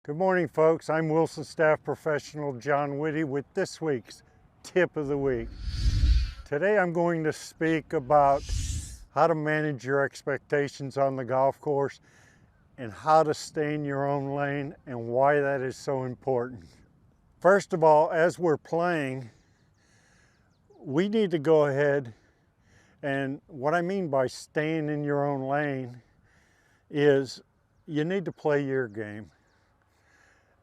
Good morning, folks. I'm Wilson Staff Professional John Whitty with this week's Tip of the Week. Today I'm going to speak about how to manage your expectations on the golf course and how to stay in your own lane and why that is so important. First of all, as we're playing, we need to go ahead, and what I mean by staying in your own lane is you need to play your game.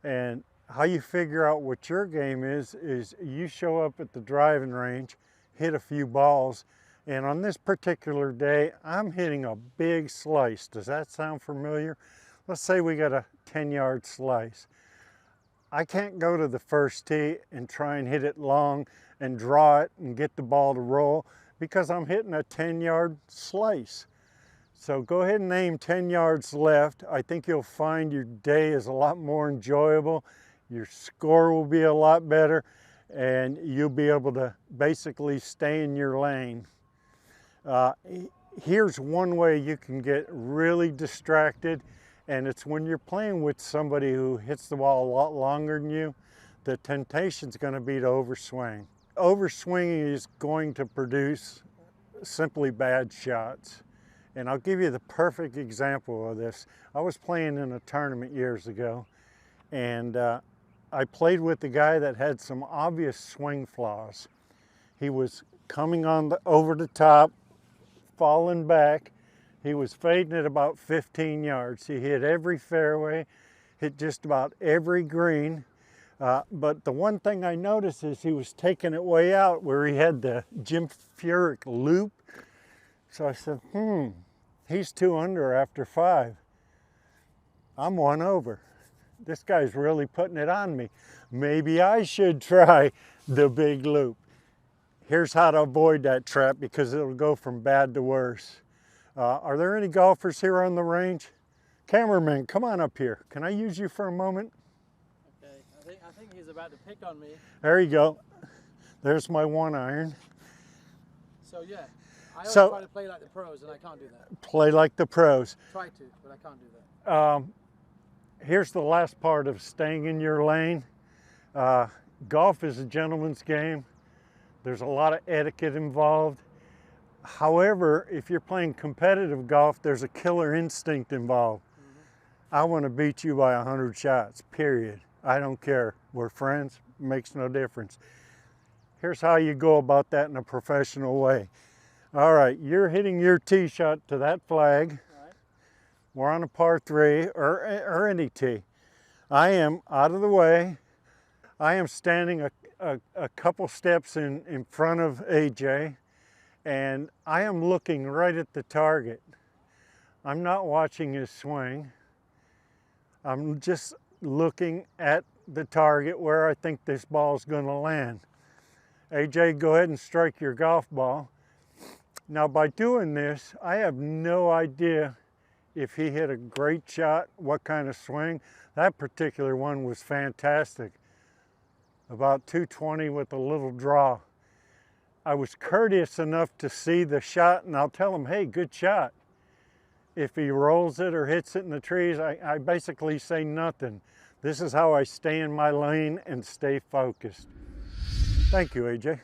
And how you figure out what your game is you show up at the driving range, hit a few balls, and on this particular day, I'm hitting a big slice. Does that sound familiar? Let's say we got a 10-yard slice. I can't go to the first tee and try and hit it long and draw it and get the ball to roll because I'm hitting a 10-yard slice. So go ahead and aim 10 yards left. I think you'll find your day is a lot more enjoyable. Your score will be a lot better, and you'll be able to basically stay in your lane. Here's one way you can get really distracted, and it's when you're playing with somebody who hits the ball a lot longer than you. The temptation's going to be to overswing. Overswinging is going to produce simply bad shots. And I'll give you the perfect example of this. I was playing in a tournament years ago, and I played with a guy that had some obvious swing flaws. He was coming on over the top, falling back. He was fading at about 15 yards. He hit every fairway, hit just about every green. But the one thing I noticed is he was taking it way out where he had the Jim Furyk loop. So I said, he's 2 under after 5. I'm 1 over. This guy's really putting it on me. Maybe I should try the big loop. Here's how to avoid that trap because it'll go from bad to worse. Are there any golfers here on the range? Cameraman, come on up here. Can I use you for a moment? Okay, I think he's about to pick on me. There you go. There's my 1 iron. So yeah. I always try to play like the pros, and I can't do that. Play like the pros. Try to, but I can't do that. Here's the last part of staying in your lane. Golf is a gentleman's game. There's a lot of etiquette involved. However, if you're playing competitive golf, there's a killer instinct involved. I want to beat you by 100 shots, period. I don't care. We're friends, makes no difference. Here's how you go about that in a professional way. All right, you're hitting your tee shot to that flag. All right. We're on a par 3 or any tee. I am out of the way. I am standing a couple steps in front of AJ, and I am looking right at the target. I'm not watching his swing. I'm just looking at the target where I think this ball is going to land. AJ, go ahead and strike your golf ball. Now by doing this, I have no idea if he hit a great shot, what kind of swing. That particular one was fantastic. About 220 with a little draw. I was courteous enough to see the shot, and I'll tell him, hey, good shot. If he rolls it or hits it in the trees, I basically say nothing. This is how I stay in my lane and stay focused. Thank you, AJ.